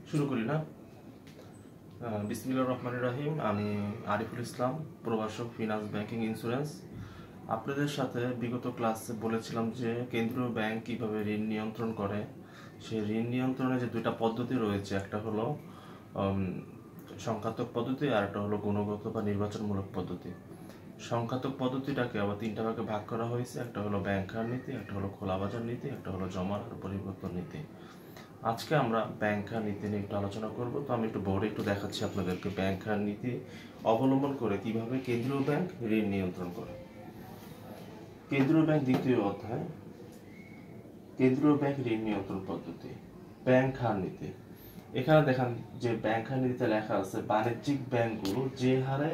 শুরু করি না। বিসমিল্লাহির রহমানির রহিম। আমি আরিফুল ইসলাম, প্রভাষক, ফিনান্স, ব্যাংকিং, ইন্স্যুরেন্স। আপনাদের সাথে বিগত ক্লাসে বলেছিলাম যে কেন্দ্রীয় ব্যাংক কিভাবে ঋণ নিয়ন্ত্রণ করে। সেই ঋণ নিয়ন্ত্রণের যে দুইটা পদ্ধতি রয়েছে, একটা হলো সংখ্যাত্মক পদ্ধতি আর একটা হলো গুণগত বা নির্বাচনমূলক পদ্ধতি। সংখ্যাত্মক পদ্ধতিটাকে আবার তিনটা ভাগে ভাগ করা হয়েছে। একটা হলো ব্যাংক হার নীতি, একটা হলো খোলা বাজার নীতি, একটা হলো জমা আর পরিবর্তন নীতি। আজকে আমরা ব্যাংক হার নীতি নিয়ে একটু আলোচনা করব। তো আমি একটু বোর্ডে একটু দেখাচ্ছি আপনাদেরকে ব্যাংক হার নীতি অবলম্বন করে কিভাবে কেন্দ্রীয় ব্যাংক ঋণ নিয়ন্ত্রণ করে। কেন্দ্রীয় ব্যাংক দ্বিতীয় অধ্যায়, কেন্দ্রীয় ব্যাংক ঋণ নিয়ন্ত্রণ পদ্ধতি, ব্যাংক হার নীতি। এখানে দেখেন যে ব্যাংক হার নীতিতে লেখা আছে বাণিজ্যিক ব্যাংকগুলো যে হারে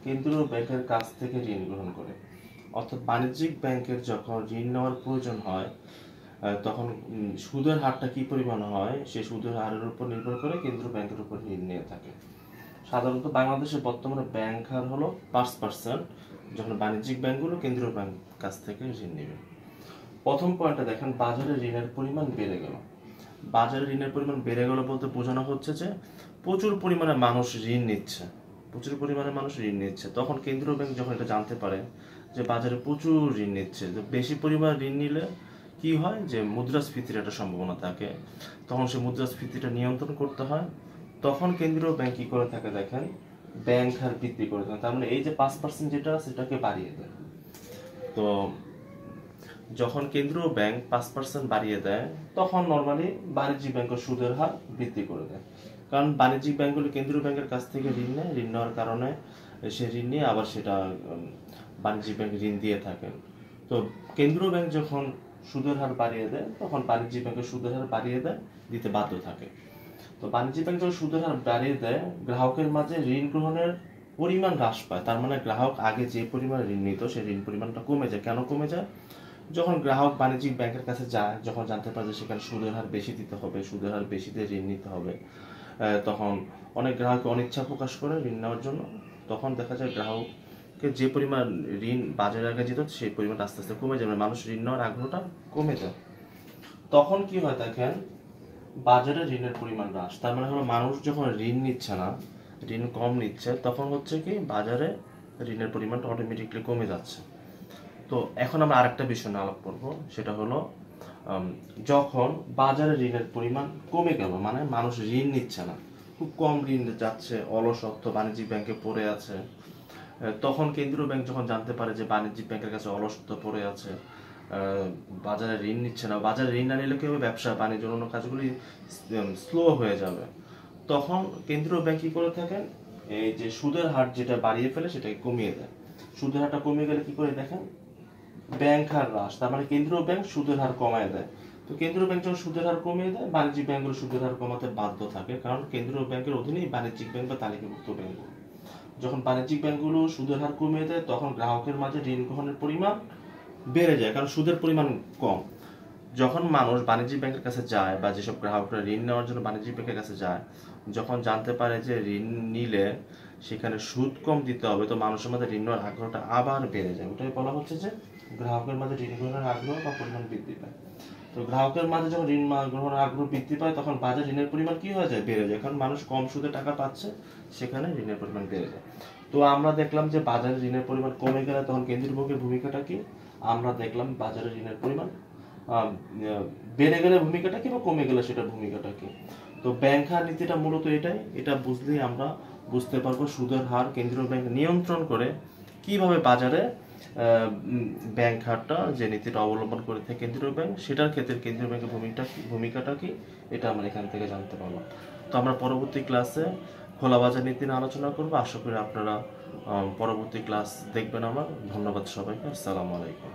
কেন্দ্রীয় ব্যাংকের কাছ থেকে ঋণ গ্রহণ করে। অর্থাৎ বাণিজ্যিক ব্যাংকের যখন ঋণ নেওয়ার প্রয়োজন হয় তখন সুদের হারটা কি পরিমাণ হয় সেই সুদের হারের উপর নির্ভর করে কেন্দ্রীয় ব্যাংকের উপর ঋণ নিয়ে থাকে। সাধারণত বাংলাদেশে বর্তমানে ব্যাংক হার হলো 5%, যখন বাণিজ্যিক ব্যাংকগুলো কেন্দ্রীয় ব্যাংক কাছ থেকে ঋণ নেবে। প্রথম পয়েন্টে দেখেন বাজারে ঋণের পরিমাণ বেড়ে গেল। বাজারে ঋণের পরিমাণ বেড়ে গেল বলতে বোঝানো হচ্ছে যে প্রচুর পরিমাণে মানুষ ঋণ নিচ্ছে, তখন কেন্দ্রীয় ব্যাংক যখন এটা জানতে পারে যে বাজারে প্রচুর ঋণ নিচ্ছে, যে বেশি পরিমাণ ঋণ নিলে কি হয় যে মুদ্রাস্ফীতির একটা সম্ভাবনা থাকে, তখন সে মুদ্রাস্ফীতিটা নিয়ন্ত্রণ করতে হয়। তখন কেন্দ্রীয় ব্যাংক কি করে থাকে দেখেন, ব্যাংক হার বৃদ্ধি করে থাকে। তার মানে এই যে 5% যেটা সেটাকে বাড়িয়ে দেয়। তো যখন কেন্দ্রীয় ব্যাংক 5% বাড়িয়ে দেয় তখন নর্মালি বাণিজ্যিক ব্যাংকের সুদের হার বৃদ্ধি করে দেয়। কারণ বাণিজ্যিক ব্যাংকগুলো কেন্দ্রীয় ব্যাংকের কাছ থেকে ঋণ নেয়, ঋণ নেওয়ার কারণে সে ঋণ নিয়ে আবার সেটা বাণিজ্যিক ব্যাংক ঋণ দিয়ে থাকেন। তো কেন্দ্রীয় ব্যাংক যখন সুদের হার বাড়িয়ে দেয় তখন বাণিজ্যিক ব্যাংকের সুদের হার বাড়িয়ে দেয়, দিতে বাধ্য থাকে। তো বাণিজ্যিক ব্যাংক যখন সুদের হার বাড়িয়ে দেয় গ্রাহকের মাঝে ঋণ গ্রহণের পরিমাণ হ্রাস পায়। তার মানে গ্রাহক আগে যে পরিমাণ ঋণ নিত সেই ঋণ পরিমাণটা কমে যায়। কেন কমে যায়? যখন গ্রাহক বাণিজ্যিক ব্যাংকের কাছে যায়, যখন জানতে পারে যে সেখানে সুদের হার বেশি দিতে হবে, সুদের হার বেশি দিয়ে ঋণ নিতে হবে, তখন অনেক গ্রাহক অনিচ্ছা প্রকাশ করে ঋণ নেওয়ার জন্য। তখন দেখা যায় গ্রাহককে যে পরিমাণ ঋণ বাজারে আগে যেত সেই পরিমাণ আস্তে আস্তে কমে যায়, মানুষ ঋণ নেওয়ার আগ্রহটা কমে যায়। তখন কি হয় দেখেন, বাজারে ঋণের পরিমাণ হ্রাস। তার মানে হলো মানুষ যখন ঋণ নিচ্ছে না, ঋণ কম নিচ্ছে, তখন হচ্ছে কি বাজারে ঋণের পরিমাণটা অটোমেটিকলি কমে যাচ্ছে। তো এখন আমরা আরেকটা বিষয় নিয়ে আলাপ করবো, সেটা হলো যখন বাজারে ঋণের পরিমাণ কমে গেল, মানে মানুষ ঋণ নিচ্ছে না, খুব কম ঋণ যাচ্ছে, অলস অর্থ বাণিজ্যিক ব্যাংকে পড়ে আছে, তখন কেন্দ্রীয় ব্যাংক যখন জানতে পারে যে বাণিজ্যিক ব্যাংকের কাছে অলস অর্থ পড়ে আছে, বাজারে ঋণ নিচ্ছে না, বাজারে ঋণ না নিলে কি হবে, ব্যবসা বাণিজ্য অন্য কাজগুলি স্লো হয়ে যাবে। তখন কেন্দ্রীয় ব্যাংক কি করে থাকেন, এই যে সুদের হার যেটা বাড়িয়ে ফেলে সেটাকে কমিয়ে দেয়। সুদের হারটা কমিয়ে গেলে কি করে দেখেন, ব্যাংক হার হ্রাস। তার মানে কেন্দ্রীয় ব্যাংক সুদের হার কমায় দেয়। তো কেন্দ্রীয় ব্যাংক যখন সুদের হার কমিয়ে দেয় বাণিজ্যিক ব্যাংকগুলো সুদের হার কমাতে বাধ্য থাকে, কারণ কেন্দ্রীয় ব্যাংকের অধীনেই বাণিজ্যিক ব্যাংক বা তালিকাভুক্ত ব্যাংকগুলো। যখন বাণিজ্যিক ব্যাংকগুলো সুদের হার কমিয়ে দেয় তখন গ্রাহকের মাঝে ঋণ গ্রহণের পরিমাণ বেড়ে যায়, কারণ সুদের পরিমাণ কম। যখন মানুষ বাণিজ্যিক ব্যাংকের কাছে যায় বা যেসব গ্রাহকরা ঋণ নেওয়ার জন্য বাণিজ্যিক ব্যাংকের কাছে যায়, যখন জানতে পারে যে ঋণ নিলে সেখানে সুদ কম দিতে হবে, তো মানুষের মধ্যে ঋণ নেওয়ার আগ্রহটা আবার বেড়ে যায়। ওটাই বলা হচ্ছে যে গ্রাহকের মাঝে ঋণ গ্রহণের আগ্রহ বা পরিমাণ বৃদ্ধি পায়। তো গ্রাহকের মাঝে যখন ঋণ গ্রহণের আগ্রহ বৃদ্ধি পায় তখন বাজার ঋণের পরিমাণ কি হয়ে যায়, বেড়ে যায়, কারণ মানুষ কম সুদে টাকা পাচ্ছে, সেখানে ঋণের পরিমাণ বেড়ে যায়। তো আমরা দেখলাম যে বাজারে ঋণের পরিমাণ কমে গেলে তখন কেন্দ্রীয় ব্যাংকের ভূমিকাটা কি, আমরা দেখলাম বাজারে ঋণের পরিমাণ বেড়ে গেলে ভূমিকাটা কি বা কমে গেলে সেটার ভূমিকাটা কি। তো ব্যাংক হার নীতিটা মূলত এটাই, এটা বুঝলেই আমরা বুঝতে পারবো সুদের হার কেন্দ্রীয় ব্যাংক নিয়ন্ত্রণ করে কিভাবে বাজারে ব্যাংক হারটা যে নীতিটা অবলম্বন করে থাকে কেন্দ্রীয় ব্যাংক, সেটার ক্ষেত্রে কেন্দ্রীয় ব্যাংকের ভূমিকাটা কি এটা আমরা এখান থেকে জানতে পারলাম। তো আমরা পরবর্তী ক্লাসে খোলা বাজার নীতি নিয়ে আলোচনা করবো। আশা করি আপনারা পরবর্তী ক্লাস দেখবেন আমার। ধন্যবাদ সবাইকে। আসসালামু আলাইকুম।